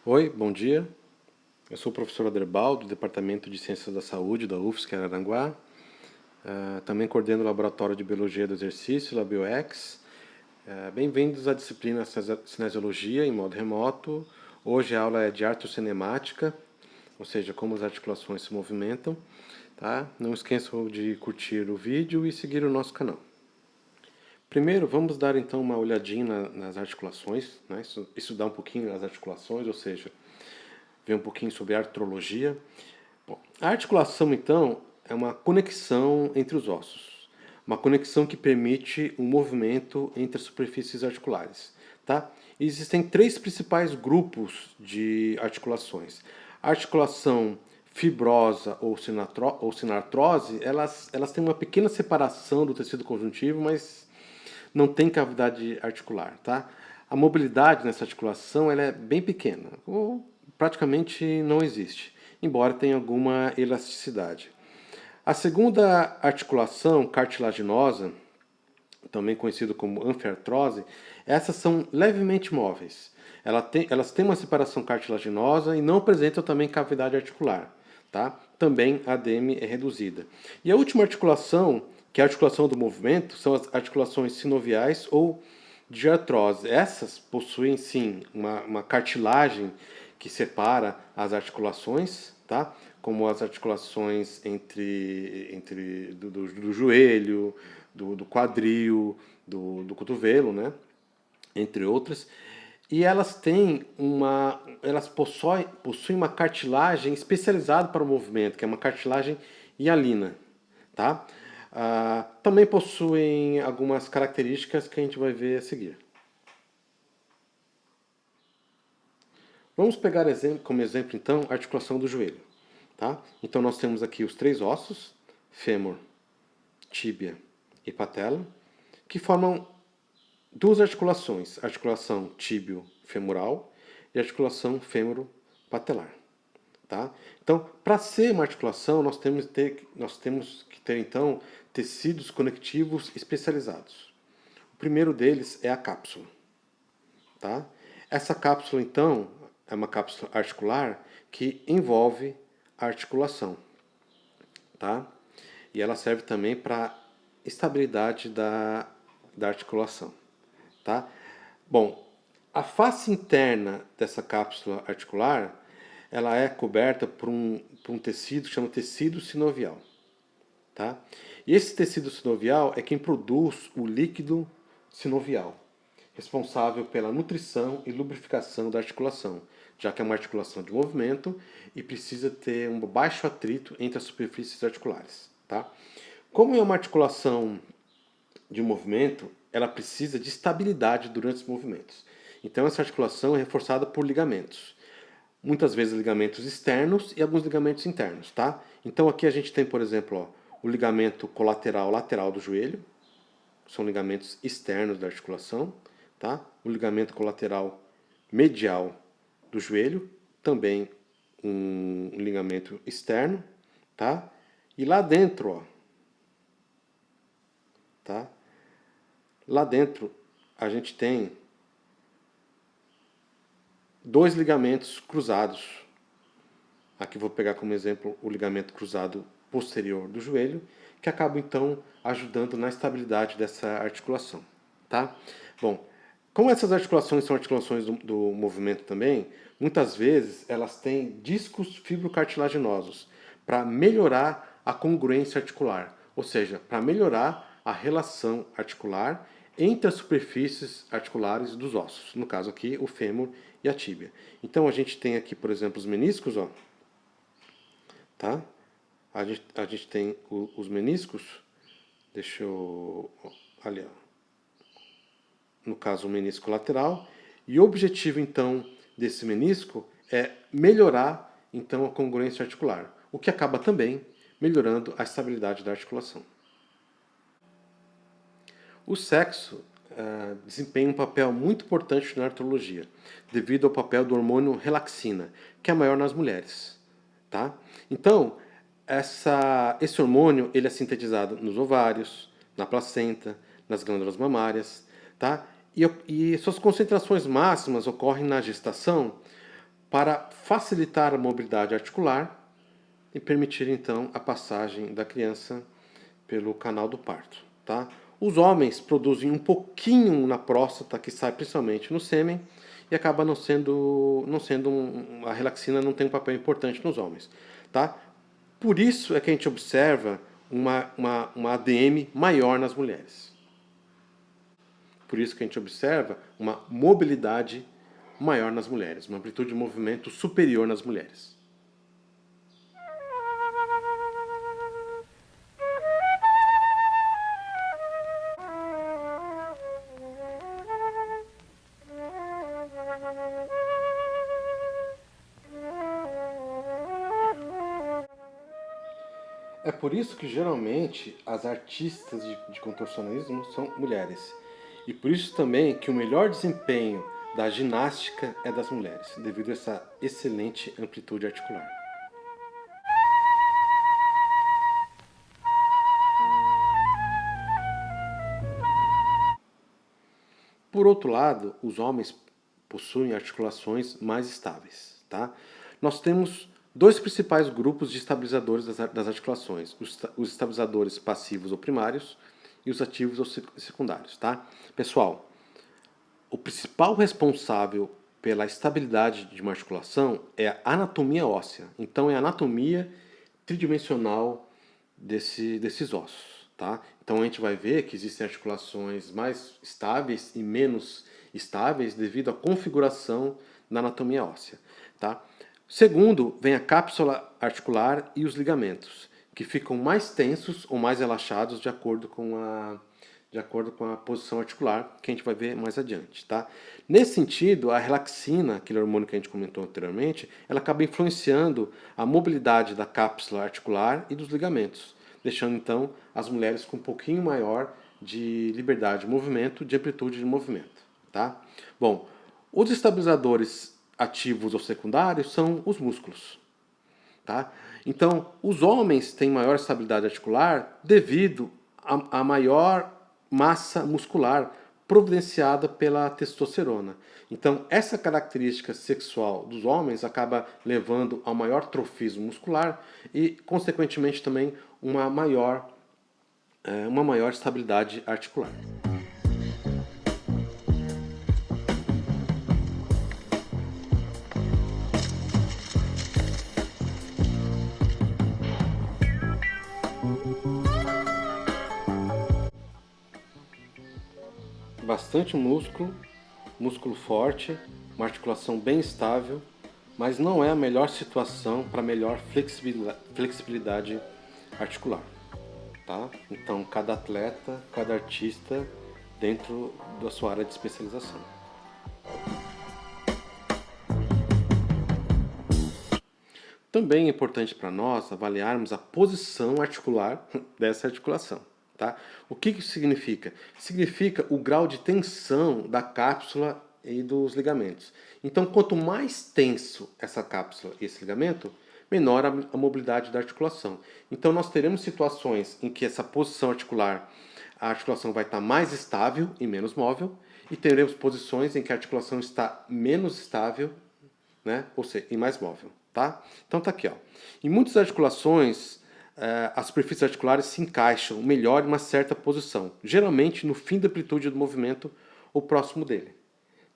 Oi, bom dia. Eu sou o professor Aderbal, do Departamento de Ciências da Saúde da UFSC Araranguá. Também coordeno o Laboratório de Biologia do Exercício, LabioX. Bem-vindos à disciplina Cinesiologia em modo remoto. Hoje a aula é de artrocinemática, ou seja, como as articulações se movimentam. Tá? Não esqueçam de curtir o vídeo e seguir o nosso canal. Primeiro, vamos dar então uma olhadinha nas articulações, né? Estudar um pouquinho as articulações, ou seja, ver um pouquinho sobre artrologia. Bom, a articulação, então, é uma conexão entre os ossos. Uma conexão que permite um movimento entre as superfícies articulares. Tá? Existem três principais grupos de articulações. A articulação fibrosa ou sinartrose, elas têm uma pequena separação do tecido conjuntivo, mas não tem cavidade articular. Tá? A mobilidade nessa articulação ela é bem pequena, ou praticamente não existe, embora tenha alguma elasticidade. A segunda articulação cartilaginosa, também conhecida como anfiartrose, essas são levemente móveis. Elas têm uma separação cartilaginosa e não apresentam também cavidade articular. Tá? Também a ADM é reduzida. E a última articulação, que é a articulação do movimento, são as articulações sinoviais ou de artrose. Essas possuem sim uma cartilagem que separa as articulações, tá? Como as articulações do joelho, do quadril, do cotovelo, né? Entre outras. E elas possuem uma cartilagem especializada para o movimento, que é uma cartilagem hialina, tá? Também possuem algumas características que a gente vai ver a seguir. Vamos pegar como exemplo, então, a articulação do joelho. Tá? Então, nós temos aqui os três ossos, fêmur, tíbia e patela, que formam duas articulações, a articulação tíbio-femoral e a articulação fêmuro-patelar. Tá? Então, para ser uma articulação, nós temos que ter, então, tecidos conectivos especializados. O primeiro deles é a cápsula. Tá? Essa cápsula, então, é uma cápsula articular que envolve a articulação. Tá? E ela serve também para estabilidade da articulação. Tá? Bom, a face interna dessa cápsula articular ela é coberta por um tecido que chama tecido sinovial. Tá? E esse tecido sinovial é quem produz o líquido sinovial, responsável pela nutrição e lubrificação da articulação, já que é uma articulação de movimento e precisa ter um baixo atrito entre as superfícies articulares. Tá? Como é uma articulação de movimento, ela precisa de estabilidade durante os movimentos. Então essa articulação é reforçada por ligamentos. Muitas vezes ligamentos externos e alguns ligamentos internos. Tá? Então aqui a gente tem, por exemplo, ó, o ligamento colateral lateral do joelho, são ligamentos externos da articulação. Tá? O ligamento colateral medial do joelho, também um ligamento externo. Tá? E lá dentro, ó, tá? Lá dentro a gente tem dois ligamentos cruzados. Aqui vou pegar como exemplo o ligamento cruzado posterior do joelho, que acaba então ajudando na estabilidade dessa articulação. Tá? Bom, como essas articulações são articulações do movimento também, muitas vezes elas têm discos fibrocartilaginosos para melhorar a congruência articular, ou seja, para melhorar a relação articular entre as superfícies articulares dos ossos, no caso aqui o fêmur e a tíbia. Então a gente tem aqui, por exemplo, os meniscos, ó, tá? A gente tem os meniscos, deixa eu, ali, ó, no caso o menisco lateral, e o objetivo então desse menisco é melhorar então a congruência articular, o que acaba também melhorando a estabilidade da articulação. O sexo desempenha um papel muito importante na artrologia, devido ao papel do hormônio relaxina, que é maior nas mulheres. Tá? Então, esse hormônio ele é sintetizado nos ovários, na placenta, nas glândulas mamárias, tá? E suas concentrações máximas ocorrem na gestação para facilitar a mobilidade articular e permitir então a passagem da criança pelo canal do parto, tá? Os homens produzem um pouquinho na próstata, que sai principalmente no sêmen, e acaba a relaxina não tem um papel importante nos homens, tá? Por isso é que a gente observa uma ADM maior nas mulheres. Por isso que a gente observa uma mobilidade maior nas mulheres, uma amplitude de movimento superior nas mulheres. É por isso que geralmente as artistas de contorcionismo são mulheres. E por isso também que o melhor desempenho da ginástica é das mulheres, devido a essa excelente amplitude articular. Por outro lado, os homens possuem articulações mais estáveis, tá? Nós temos dois principais grupos de estabilizadores das articulações, os estabilizadores passivos ou primários e os ativos ou secundários, tá? Pessoal, o principal responsável pela estabilidade de uma articulação é a anatomia óssea. Então, é a anatomia tridimensional desses ossos, tá? Então, a gente vai ver que existem articulações mais estáveis e menos estáveis devido à configuração da anatomia óssea, tá? Segundo, vem a cápsula articular e os ligamentos, que ficam mais tensos ou mais relaxados de acordo com a posição articular, que a gente vai ver mais adiante, tá? Nesse sentido, a relaxina, aquele hormônio que a gente comentou anteriormente, ela acaba influenciando a mobilidade da cápsula articular e dos ligamentos, deixando então as mulheres com um pouquinho maior de liberdade de movimento, de amplitude de movimento, tá? Bom, os estabilizadores ativos ou secundários são os músculos, tá? Então, os homens têm maior estabilidade articular devido a maior massa muscular providenciada pela testosterona. Então, essa característica sexual dos homens acaba levando a maior trofismo muscular e, consequentemente, também uma maior estabilidade articular. Bastante músculo, músculo forte, uma articulação bem estável, mas não é a melhor situação para melhor flexibilidade articular, tá? Então, cada atleta, cada artista dentro da sua área de especialização. Também é importante para nós avaliarmos a posição articular dessa articulação. Tá? O que isso significa? Significa o grau de tensão da cápsula e dos ligamentos. Então, quanto mais tenso essa cápsula e esse ligamento, menor a mobilidade da articulação. Então, nós teremos situações em que essa posição articular, a articulação vai estar mais estável e menos móvel, e teremos posições em que a articulação está menos estável, né? Ou seja, e mais móvel. Tá? Então, tá aqui. Ó. Em muitas articulações, as superfícies articulares se encaixam melhor em uma certa posição, geralmente no fim da amplitude do movimento ou próximo dele.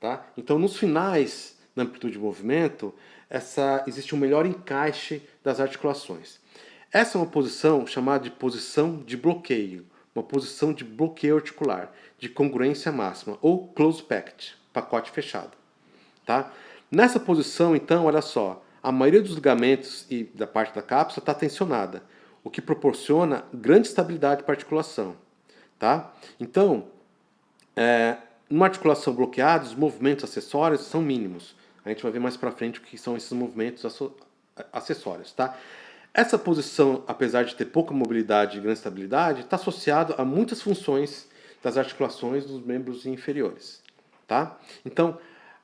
Tá? Então, nos finais da amplitude de movimento, existe um melhor encaixe das articulações. Essa é uma posição chamada de posição de bloqueio, uma posição de bloqueio articular, de congruência máxima, ou close packed, pacote fechado. Tá? Nessa posição, então, olha só, a maioria dos ligamentos e da parte da cápsula está tensionada, o que proporciona grande estabilidade para a articulação. Tá? Então, numa articulação bloqueada, os movimentos acessórios são mínimos. A gente vai ver mais para frente o que são esses movimentos acessórios. Tá? Essa posição, apesar de ter pouca mobilidade e grande estabilidade, está associada a muitas funções das articulações dos membros inferiores. Tá? Então,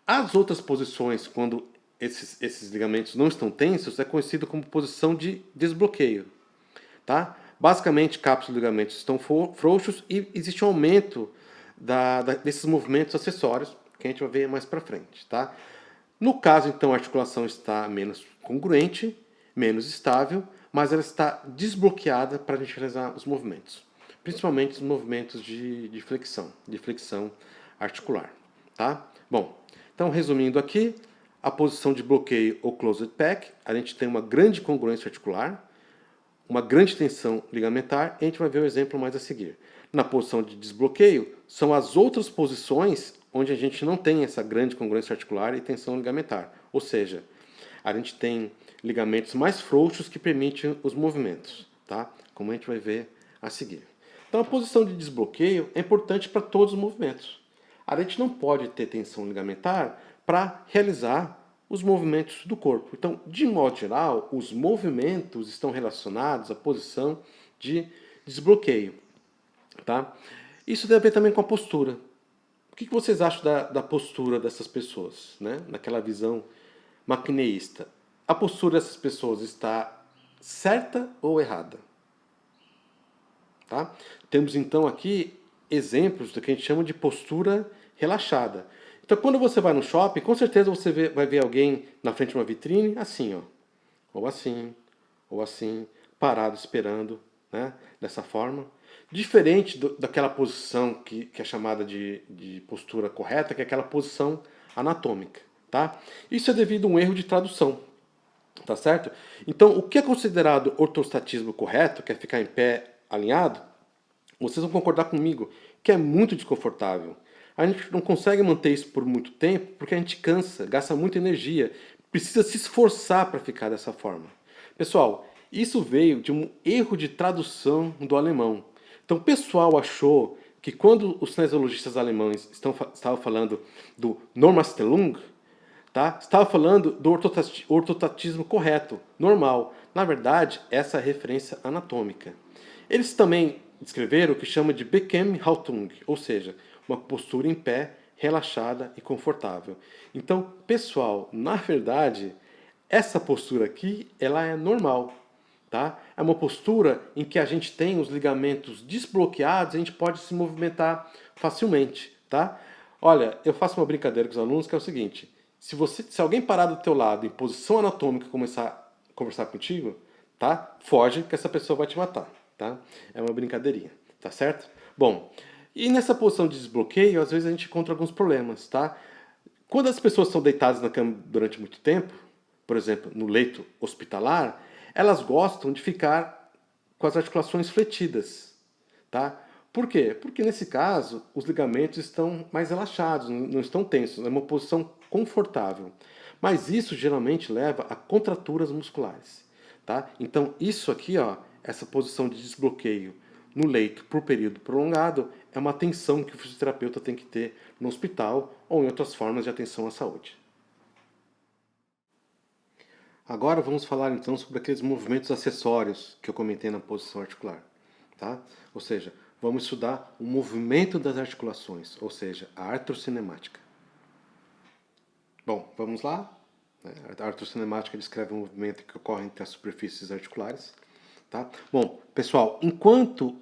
as outras posições, quando esses ligamentos não estão tensos, é conhecido como posição de desbloqueio. Tá? Basicamente, cápsula e ligamentos estão frouxos e existe um aumento desses movimentos acessórios, que a gente vai ver mais para frente. Tá? No caso, então, a articulação está menos congruente, menos estável, mas ela está desbloqueada para a gente realizar os movimentos, principalmente os movimentos de flexão articular. Tá? Bom, então resumindo aqui, a posição de bloqueio ou closed pack, a gente tem uma grande congruência articular, uma grande tensão ligamentar, e a gente vai ver o exemplo mais a seguir. Na posição de desbloqueio, são as outras posições onde a gente não tem essa grande congruência articular e tensão ligamentar. Ou seja, a gente tem ligamentos mais frouxos que permitem os movimentos, tá? Como a gente vai ver a seguir. Então a posição de desbloqueio é importante para todos os movimentos. A gente não pode ter tensão ligamentar para realizar os movimentos do corpo. Então, de modo geral, os movimentos estão relacionados à posição de desbloqueio. Tá? Isso tem a ver também com a postura. O que vocês acham da postura dessas pessoas, né? Naquela visão maquineísta? A postura dessas pessoas está certa ou errada? Tá? Temos então aqui exemplos do que a gente chama de postura relaxada. Então, quando você vai no shopping, com certeza você vai ver alguém na frente de uma vitrine assim, ó, ou assim, parado esperando, né? Dessa forma. Diferente daquela posição que é chamada de postura correta, que é aquela posição anatômica. Tá? Isso é devido a um erro de tradução. Tá certo? Então, o que é considerado ortostatismo correto, que é ficar em pé alinhado, vocês vão concordar comigo que é muito desconfortável. A gente não consegue manter isso por muito tempo porque a gente cansa, gasta muita energia, precisa se esforçar para ficar dessa forma. Pessoal, isso veio de um erro de tradução do alemão. Então o pessoal achou que quando os kinesiologistas alemães estavam falando do Normalstellung, tá? Estava falando do ortotatismo correto, normal. Na verdade, essa é a referência anatômica. Eles também descreveram o que chama de Bequem-Haltung, ou seja, uma postura em pé, relaxada e confortável. Então, pessoal, na verdade, essa postura aqui, ela é normal. Tá? É uma postura em que a gente tem os ligamentos desbloqueados e a gente pode se movimentar facilmente. Tá? Olha, eu faço uma brincadeira com os alunos que é o seguinte: se alguém parar do teu lado em posição anatômica e começar a conversar contigo, tá? Foge que essa pessoa vai te matar. Tá? É uma brincadeirinha, tá certo? Bom, e nessa posição de desbloqueio, às vezes a gente encontra alguns problemas, tá? Quando as pessoas estão deitadas na cama durante muito tempo, por exemplo, no leito hospitalar, elas gostam de ficar com as articulações fletidas, tá? Por quê? Porque nesse caso, os ligamentos estão mais relaxados, não estão tensos, é uma posição confortável. Mas isso geralmente leva a contraturas musculares, tá? Então, isso aqui, ó, essa posição de desbloqueio no leito por período prolongado é uma atenção que o fisioterapeuta tem que ter no hospital ou em outras formas de atenção à saúde. Agora vamos falar então sobre aqueles movimentos acessórios que eu comentei na posição articular. Tá? Ou seja, vamos estudar o movimento das articulações, ou seja, a artrocinemática. Bom, vamos lá? A artrocinemática descreve um movimento que ocorre entre as superfícies articulares. Tá? Bom, pessoal, enquanto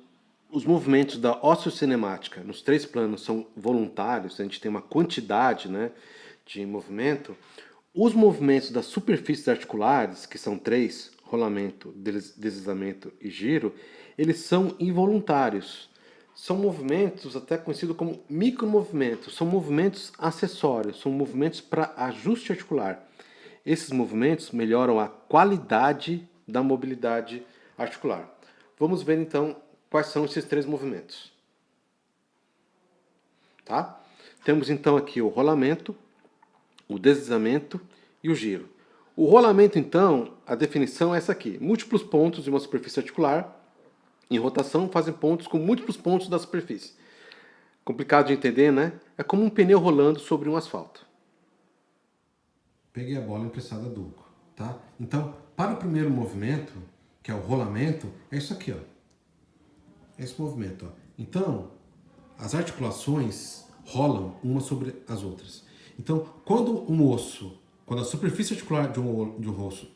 os movimentos da osteocinemática nos três planos são voluntários, a gente tem uma quantidade, né, de movimento, os movimentos das superfícies articulares, que são três, rolamento, deslizamento e giro, eles são involuntários. São movimentos até conhecidos como micromovimentos, são movimentos acessórios, são movimentos para ajuste articular. Esses movimentos melhoram a qualidade da mobilidade articular. Vamos ver então quais são esses três movimentos. Tá? Temos então aqui o rolamento, o deslizamento e o giro. O rolamento, então, a definição é essa aqui. Múltiplos pontos de uma superfície articular em rotação fazem pontos com múltiplos pontos da superfície. Complicado de entender, né? É como um pneu rolando sobre um asfalto. Peguei a bola emprestada do Hugo, tá? Então, para o primeiro movimento, que é o rolamento, é isso aqui, ó. Esse movimento, ó. Então, as articulações rolam umas sobre as outras. Então, quando a superfície articular de um osso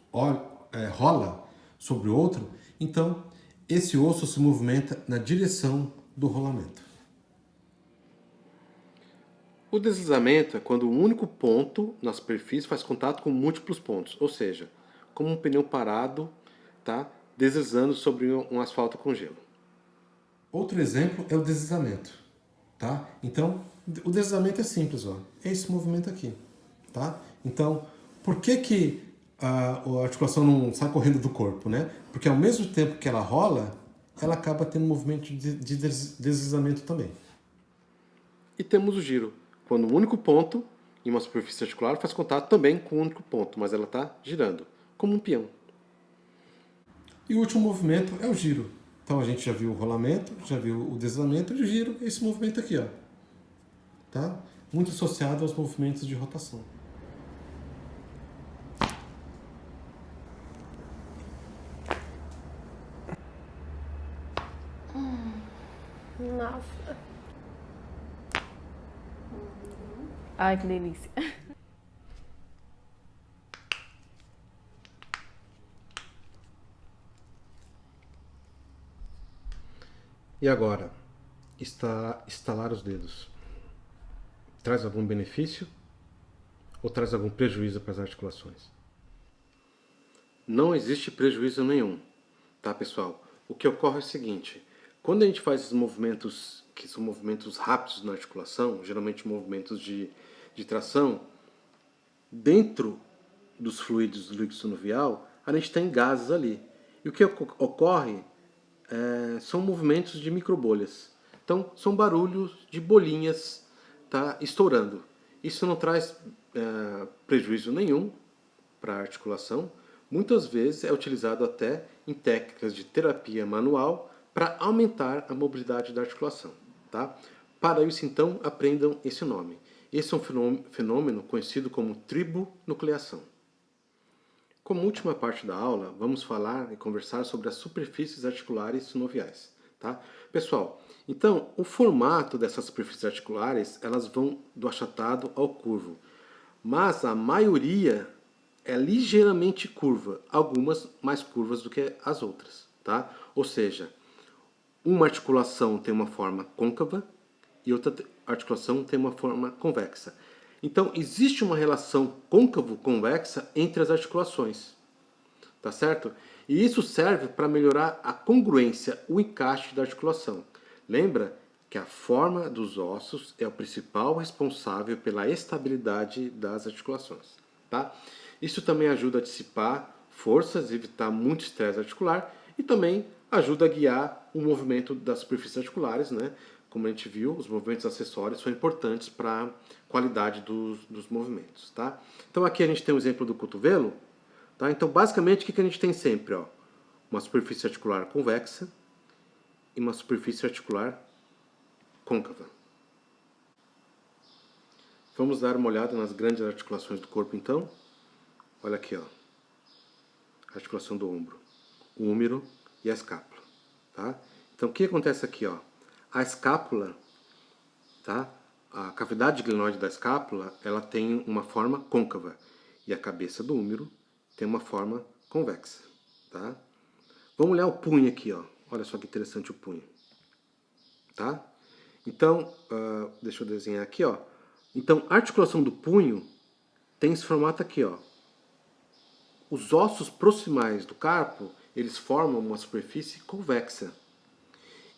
rola sobre o outro, então esse osso se movimenta na direção do rolamento. O deslizamento é quando um único ponto na superfície faz contato com múltiplos pontos, ou seja, como um pneu parado, tá, deslizando sobre um asfalto com gelo. Outro exemplo é o deslizamento, tá? Então, o deslizamento é simples, ó. É esse movimento aqui, tá? Então, por que a articulação não sai correndo do corpo, né? Porque ao mesmo tempo que ela rola, ela acaba tendo movimento de deslizamento também. E temos o giro, quando um único ponto em uma superfície articular faz contato também com um único ponto, mas ela está girando, como um peão. E o último movimento é o giro. Então a gente já viu o rolamento, já viu o deslizamento e o giro, esse movimento aqui, ó. Tá? Muito associado aos movimentos de rotação. Nossa. Ai, que delícia. E agora, estalar os dedos. Traz algum benefício ou traz algum prejuízo para as articulações? Não existe prejuízo nenhum, tá, pessoal? O que ocorre é o seguinte: quando a gente faz esses movimentos, que são movimentos rápidos na articulação, geralmente movimentos de tração, dentro dos fluidos do líquido sinovial, a gente tem gases ali. E o que ocorre são movimentos de microbolhas. Então, são barulhos de bolinhas, tá, estourando. Isso não traz prejuízo nenhum para a articulação. Muitas vezes é utilizado até em técnicas de terapia manual para aumentar a mobilidade da articulação. Tá? Para isso, então, aprendam esse nome. Esse é um fenômeno conhecido como tribonucleação. Como última parte da aula, vamos falar e conversar sobre as superfícies articulares sinoviais. Tá? Pessoal, então, o formato dessas superfícies articulares, elas vão do achatado ao curvo. Mas a maioria é ligeiramente curva, algumas mais curvas do que as outras. Tá? Ou seja, uma articulação tem uma forma côncava e outra articulação tem uma forma convexa. Então, existe uma relação côncavo-convexa entre as articulações, tá certo? E isso serve para melhorar a congruência, o encaixe da articulação. Lembra que a forma dos ossos é o principal responsável pela estabilidade das articulações, tá? Isso também ajuda a dissipar forças, evitar muito estresse articular e também ajuda a guiar o movimento das superfícies articulares, né? Como a gente viu, os movimentos acessórios são importantes para a qualidade dos movimentos, tá? Então aqui a gente tem o exemplo do cotovelo, tá? Então basicamente o que a gente tem sempre, ó? Uma superfície articular convexa e uma superfície articular côncava. Vamos dar uma olhada nas grandes articulações do corpo então. Olha aqui, ó. Articulação do ombro, o húmero e a escápula, tá? Então o que acontece aqui, ó? A escápula, tá? A cavidade glenoide da escápula, ela tem uma forma côncava e a cabeça do húmero tem uma forma convexa, tá? Vamos olhar o punho aqui, ó. Olha só que interessante o punho, tá? Então, deixa eu desenhar aqui, ó. Então, a articulação do punho tem esse formato aqui, ó. Os ossos proximais do carpo, eles formam uma superfície convexa,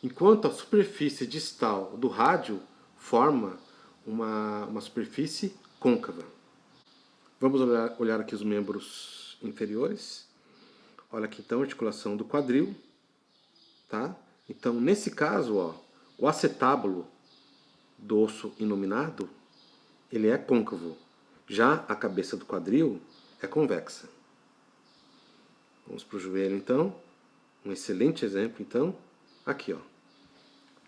enquanto a superfície distal do rádio forma uma superfície côncava. Vamos olhar aqui os membros inferiores. Olha aqui então a articulação do quadril, tá? Então, nesse caso, ó, o acetábulo do osso inominado, ele é côncavo. Já a cabeça do quadril é convexa. Vamos para o joelho, então. Um excelente exemplo, então. Aqui, ó.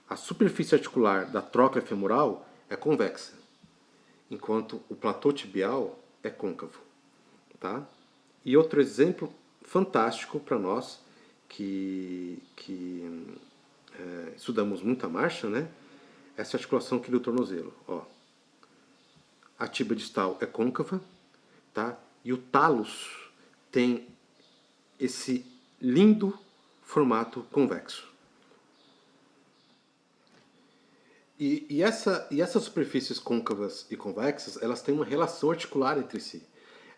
A superfície articular da tróclea femoral é convexa, enquanto o platô tibial é côncavo, tá? E outro exemplo fantástico para nós que estudamos muito a marcha, né? Essa articulação aqui do tornozelo, ó. A tíbia distal é côncava, tá? E o talos tem esse lindo formato convexo. E essas superfícies côncavas e convexas, elas têm uma relação articular entre si.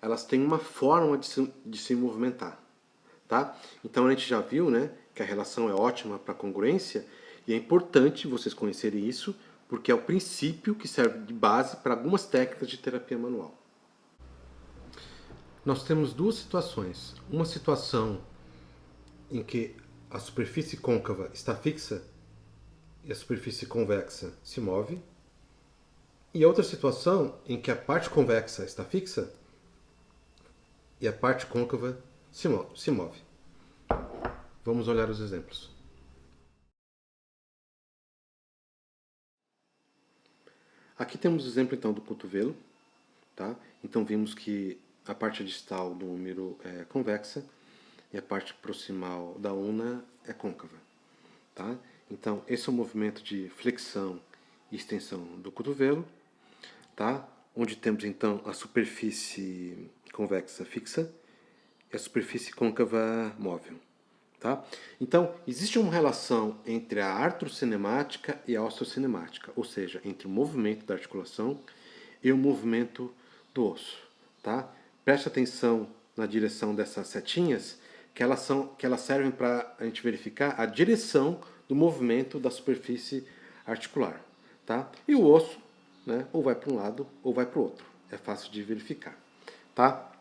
Elas têm uma forma de se movimentar. Tá? Então a gente já viu, né, que a relação é ótima para congruência e é importante vocês conhecerem isso, porque é o princípio que serve de base para algumas técnicas de terapia manual. Nós temos duas situações. Uma situação em que a superfície côncava está fixa e a superfície convexa se move, e outra situação em que a parte convexa está fixa e a parte côncava se move. Vamos olhar os exemplos. Aqui temos o exemplo então do cotovelo, tá? Então vimos que a parte distal do húmero é convexa e a parte proximal da una é côncava, tá? Então esse é o movimento de flexão e extensão do cotovelo, tá? Onde temos então a superfície convexa fixa e a superfície côncava móvel. Tá? Então, existe uma relação entre a artrocinemática e a osteocinemática, ou seja, entre o movimento da articulação e o movimento do osso. Tá? Preste atenção na direção dessas setinhas, que elas servem para a gente verificar a direção do movimento da superfície articular. Tá? E o osso, né, ou vai para um lado ou vai para o outro. É fácil de verificar. Tá?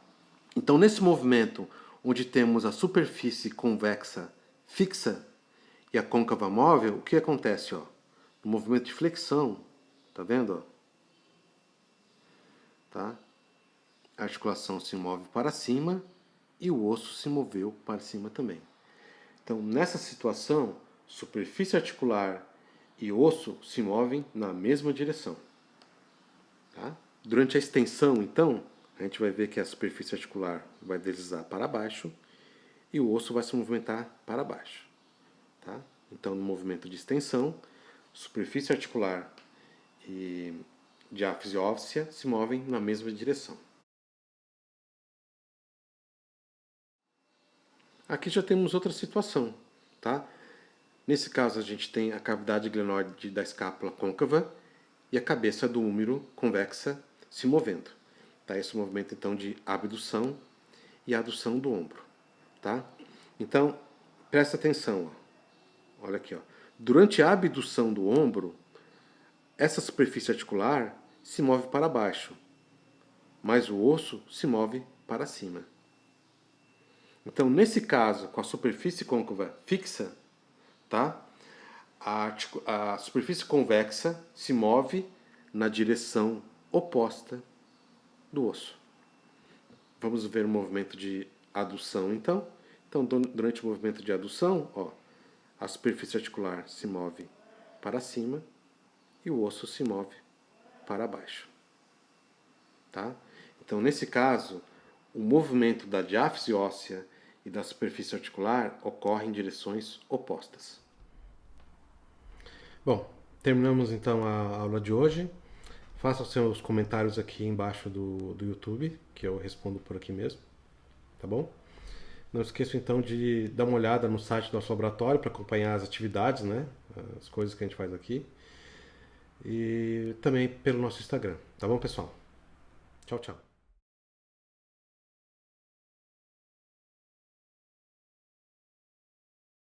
Então, nesse movimento, onde temos a superfície convexa fixa e a côncava móvel, o que acontece? Ó? No movimento de flexão, tá vendo? Ó? Tá? A articulação se move para cima e o osso se moveu para cima também. Então, nessa situação, superfície articular e osso se movem na mesma direção. Tá? Durante a extensão, então, a gente vai ver que a superfície articular vai deslizar para baixo e o osso vai se movimentar para baixo. Tá? Então, no movimento de extensão, superfície articular e diáfise óssea se movem na mesma direção. Aqui já temos outra situação. Tá? Nesse caso, a gente tem a cavidade glenoide da escápula côncava e a cabeça do húmero convexa se movendo. Tá? Esse movimento, então, de abdução e adução do ombro. Tá? Então, presta atenção. Ó. Olha aqui. Ó. Durante a abdução do ombro, essa superfície articular se move para baixo, mas o osso se move para cima. Então, nesse caso, com a superfície côncava fixa, tá? A superfície convexa se move na direção oposta do osso. Vamos ver o movimento de adução, então. Então, durante o movimento de adução, ó, a superfície articular se move para cima e o osso se move para baixo. Tá? Então, nesse caso, o movimento da diáfise óssea e da superfície articular ocorre em direções opostas. Bom, terminamos então a aula de hoje. Faça os seus comentários aqui embaixo do YouTube, que eu respondo por aqui mesmo, tá bom? Não esqueça então de dar uma olhada no site do nosso laboratório para acompanhar as atividades, né? As coisas que a gente faz aqui. E também pelo nosso Instagram, tá bom, pessoal? Tchau, tchau.